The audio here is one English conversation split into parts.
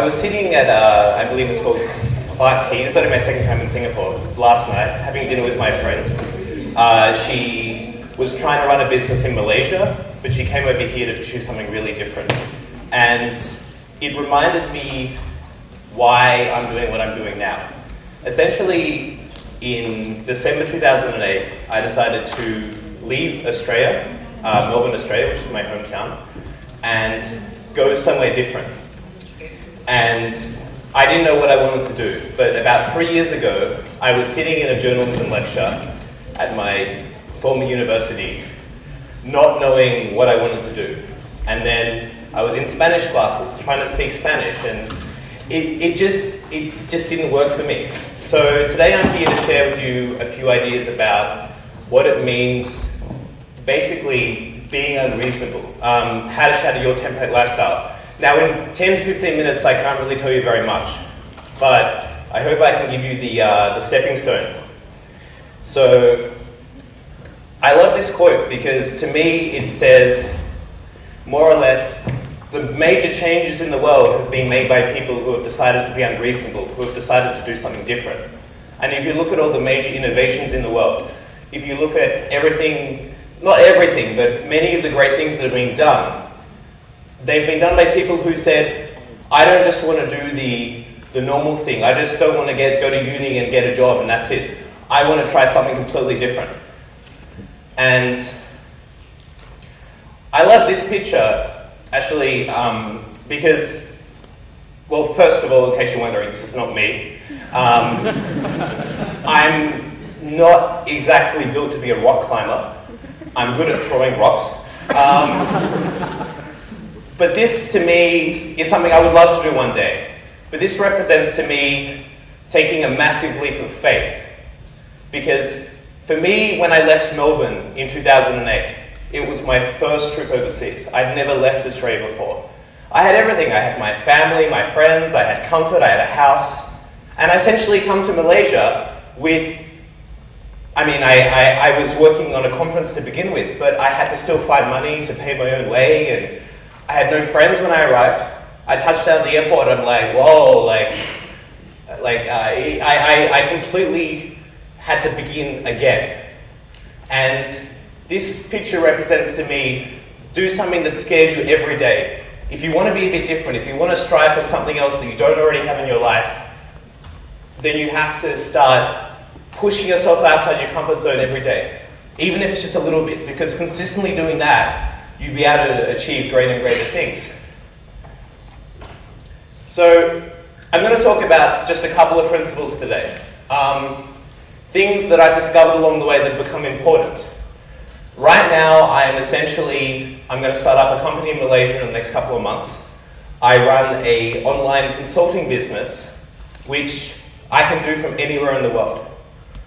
was sitting at, I believe it's called Clark Quay. It's only my second time in Singapore last night, having dinner with my friend. She was trying to run a business in Malaysia, but she came over here to pursue something really different. And it reminded me why I'm doing what I'm doing now. Essentially, in December 2008, I decided to leave Australia, Melbourne, Australia, which is my hometown, and go somewhere different. And I didn't know what I wanted to do, but about 3 years ago, I was sitting in a journalism lecture at my former university, not knowing what I wanted to do. And then I was in Spanish classes, trying to speak Spanish, and it just didn't work for me. So today I'm here to share with you a few ideas about what it means, basically being unreasonable, how to shatter your template lifestyle. Now in 10 to 15 minutes I can't really tell you very much, but I hope I can give you the stepping stone. So I love this quote because to me it says, more or less, the major changes in the world have been made by people who have decided to be unreasonable, who have decided to do something different. And if you look at all the major innovations in the world, if you look at everything, not everything, but many of the great things that have been done, they've been done by people who said, I don't just want to do the normal thing. I just don't want to go to uni and get a job and that's it. I want to try something completely different. And I love this picture, actually, because, well, first of all, in case you're wondering, this is not me. I'm not exactly built to be a rock climber. I'm good at throwing rocks. But this, to me, is something I would love to do one day. But this represents, to me, taking a massive leap of faith. Because for me, when I left Melbourne in 2008, it was my first trip overseas. I'd never left Australia before. I had everything. I had my family, my friends, I had comfort, I had a house. And I essentially come to Malaysia with, I was working on a conference to begin with, but I had to still find money to pay my own way, and I had no friends when I arrived. I touched down at the airport, I'm like, whoa, I completely had to begin again. And this picture represents to me, do something that scares you every day. If you want to be a bit different, if you want to strive for something else that you don't already have in your life, then you have to start pushing yourself outside your comfort zone every day. Even if it's just a little bit, because consistently doing that, you'll be able to achieve greater and greater things. So, I'm going to talk about just a couple of principles today. Things that I've discovered along the way that have become important. Right now, I'm going to start up a company in Malaysia in the next couple of months. I run an online consulting business, which I can do from anywhere in the world.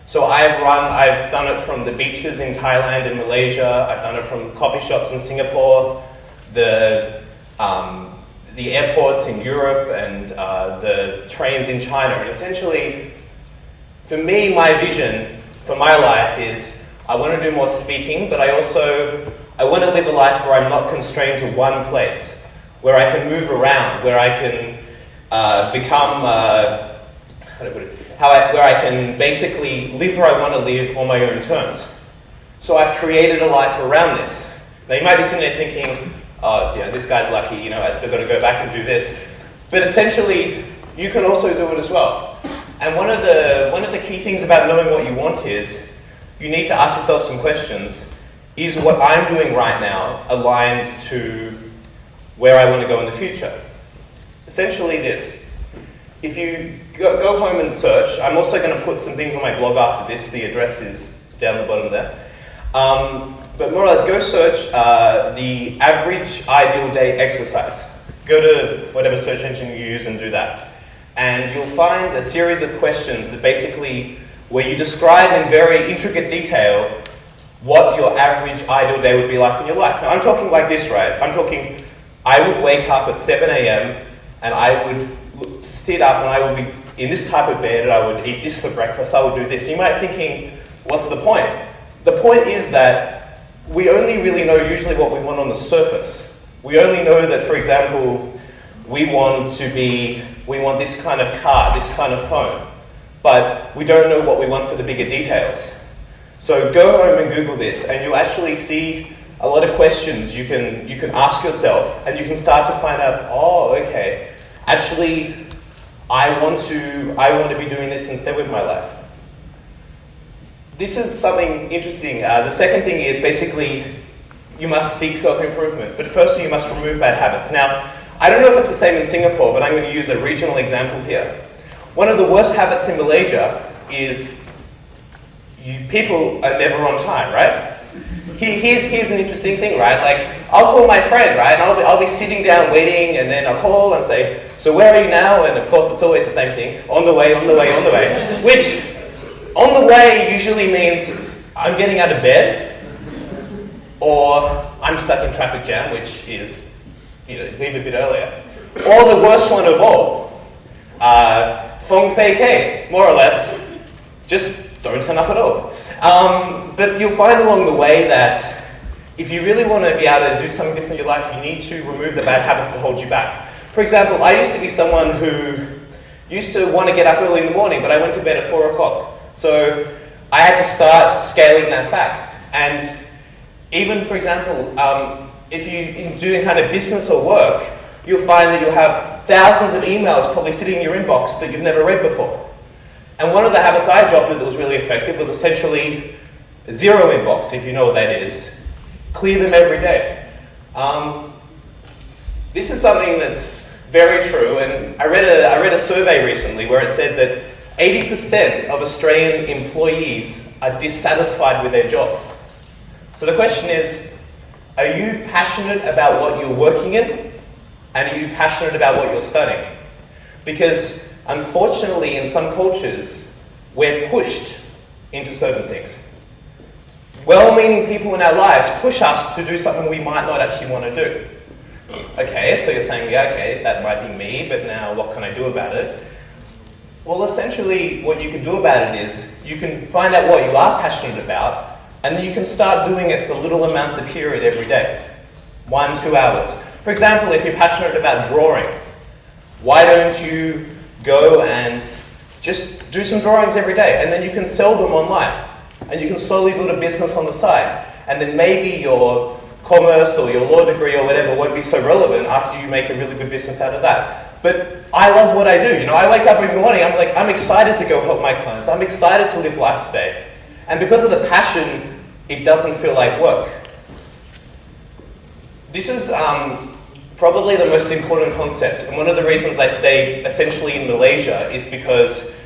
So I've done it from the beaches in Thailand and Malaysia, I've done it from coffee shops in Singapore, the airports in Europe, and the trains in China. And essentially, for me, my vision for my life is, I want to do more speaking, but I want to live a life where I'm not constrained to one place, where I can move around, where I can where I can basically live where I want to live on my own terms. So I've created a life around this. Now you might be sitting there thinking, oh, this guy's lucky, I still got to go back and do this. But essentially, you can also do it as well. And one of the key things about knowing what you want is, you need to ask yourself some questions. Is what I'm doing right now aligned to where I want to go in the future? Essentially this. If you go home and search, I'm also going to put some things on my blog after this, the address is down the bottom there. But more or less, go search the average ideal day exercise. Go to whatever search engine you use and do that. And you'll find a series of questions that basically, where you describe in very intricate detail what your average ideal day would be like in your life. Now I'm talking like this, right? I'm talking, I would wake up at 7 a.m. and I would sit up and I would be in this type of bed and I would eat this for breakfast, I would do this. You might be thinking, what's the point? The point is that we only really know usually what we want on the surface. We only know that, for example, we want to be we want this kind of car, this kind of phone, but we don't know what we want for the bigger details. So go home and Google this, and you'll actually see a lot of questions you can ask yourself, and you can start to find out, oh, okay, actually, I want to be doing this instead with my life. This is something interesting. The second thing is basically you must seek self-improvement, but firstly you must remove bad habits. Now, I don't know if it's the same in Singapore, but I'm going to use a regional example here. One of the worst habits in Malaysia is people are never on time, right? Here's an interesting thing, right? Like, I'll call my friend, right? And I'll be sitting down waiting, and then I'll call and say, so where are you now? And of course, it's always the same thing. On the way, on the way, on the way. Which, on the way usually means I'm getting out of bed, or I'm stuck in traffic jam, which is, leave a bit earlier. Or the worst one of all, feng fei kei, more or less, just don't turn up at all. But you'll find along the way that if you really want to be able to do something different in your life, you need to remove the bad habits that hold you back. For example, I used to be someone who used to want to get up early in the morning, but I went to bed at 4 o'clock. So I had to start scaling that back. And even, for example, if you do kind of business or work, you'll find that you'll have thousands of emails probably sitting in your inbox that you've never read before. And one of the habits I adopted that was really effective was essentially zero inbox, if you know what that is. Clear them every day. This is something that's very true, and I read a survey recently where it said that 80% of Australian employees are dissatisfied with their job. So the question is, are you passionate about what you're working in? And are you passionate about what you're studying? Because unfortunately, in some cultures, we're pushed into certain things. Well-meaning people in our lives push us to do something we might not actually want to do. Okay, so you're saying, yeah, okay, that might be me, but now what can I do about it? Well, essentially, what you can do about it is you can find out what you are passionate about, and then you can start doing it for little amounts of period every day. 1, 2 hours. For example, if you're passionate about drawing, why don't you go and just do some drawings every day, and then you can sell them online, and you can slowly build a business on the side, and then maybe your commerce or your law degree or whatever won't be so relevant after you make a really good business out of that. But I love what I do. I wake up every morning, I'm excited to go help my clients. I'm excited to live life today. And because of the passion, it doesn't feel like work. This is probably the most important concept. And one of the reasons I stay essentially in Malaysia is because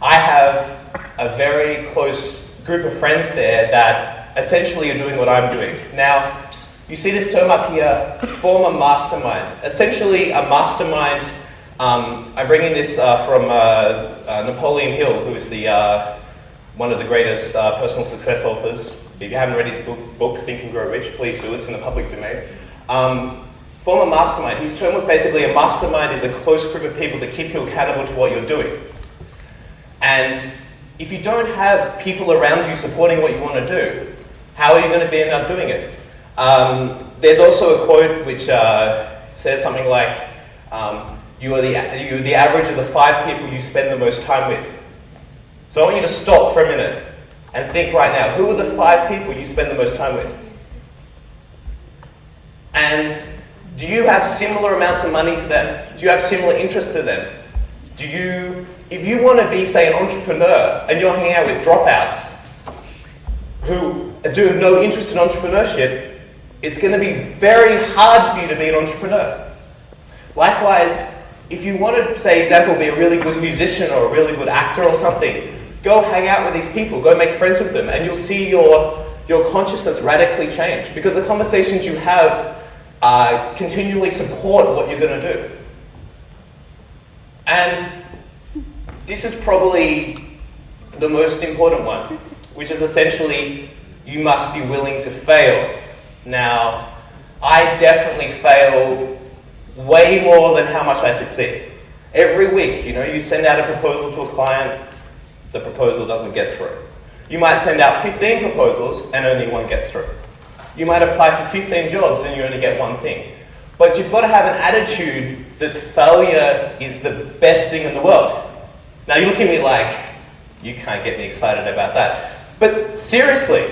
I have a very close group of friends there that essentially are doing what I'm doing. Now, you see this term up here, form a mastermind. Essentially, a mastermind, I'm bringing this from Napoleon Hill, who is one of the greatest personal success authors. If you haven't read his book, Think and Grow Rich, please do. It's in the public domain. Form a mastermind. His term was basically a mastermind is a close group of people that keep you accountable to what you're doing. And if you don't have people around you supporting what you want to do, how are you going to end up doing it? There's also a quote which says something like, you're the average of the 5 people you spend the most time with. So I want you to stop for a minute and think right now, who are the 5 people you spend the most time with? And do you have similar amounts of money to them? Do you have similar interests to them? If you want to be, say, an entrepreneur and you're hanging out with dropouts who have no interest in entrepreneurship, it's going to be very hard for you to be an entrepreneur. Likewise, if you want to, say, example, be a really good musician or a really good actor or something, go hang out with these people, go make friends with them, and you'll see your consciousness radically change, because the conversations you have continually support what you're going to do. And this is probably the most important one, which is essentially you must be willing to fail. Now, I definitely fail way more than how much I succeed. Every week, you send out a proposal to a client, the proposal doesn't get through. You might send out 15 proposals and only 1 gets through. You might apply for 15 jobs and you only get 1 thing. But you've got to have an attitude that failure is the best thing in the world. Now you look at me like, you can't get me excited about that. But seriously,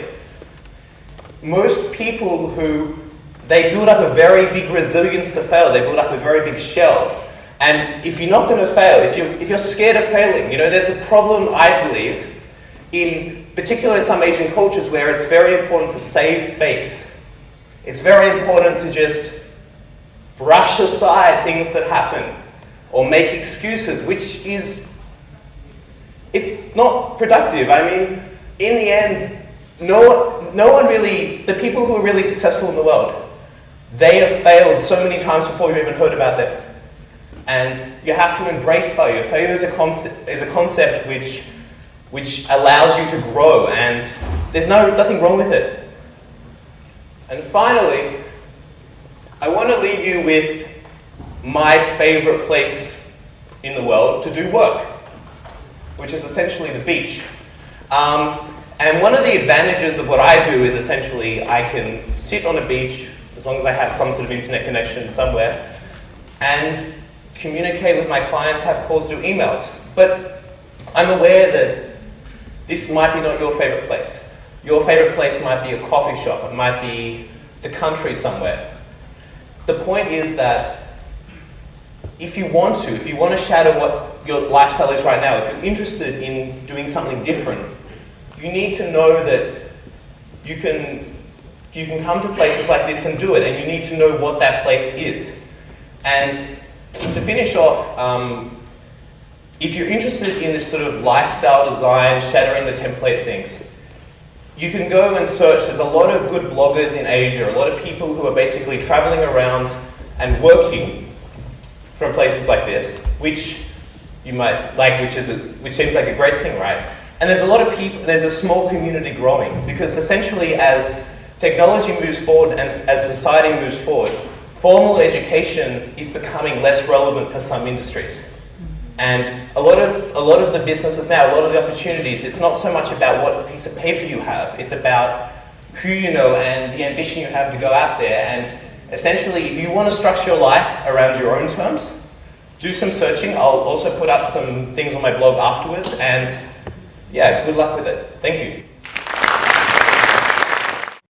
most people they build up a very big resilience to fail. They build up a very big shell. And if you're not going to fail, if you're scared of failing, there's a problem, I believe, particularly in some Asian cultures where it's very important to save face. It's very important to just brush aside things that happen or make excuses, which it's not productive. I mean, in the end, no one really, the people who are really successful in the world, they have failed so many times before you've even heard about them. And you have to embrace failure. Failure is a concept which allows you to grow, and there's nothing wrong with it. And finally, I want to leave you with my favorite place in the world to do work, which is essentially the beach. And one of the advantages of what I do is essentially I can sit on a beach, as long as I have some sort of internet connection somewhere, and communicate with my clients, have calls, do emails. But I'm aware that this might be not your favorite place. Your favorite place might be a coffee shop, it might be the country somewhere. The point is that if you want to shatter what your lifestyle is right now, if you're interested in doing something different, you need to know that you can come to places like this and do it, and you need to know what that place is. And to finish off, if you're interested in this sort of lifestyle design, shattering the template things, you can go and search. There's a lot of good bloggers in Asia, a lot of people who are basically traveling around and working from places like this, which you might like, which seems like a great thing, right? And there's a lot of people, there's a small community growing, because essentially as technology moves forward and as society moves forward, formal education is becoming less relevant for some industries. And a lot of the businesses now, a lot of the opportunities, it's not so much about what piece of paper you have, it's about who you know and the ambition you have to go out there. And essentially, if you want to structure your life around your own terms, do some searching. I'll also put up some things on my blog afterwards, and yeah, good luck with it. Thank you.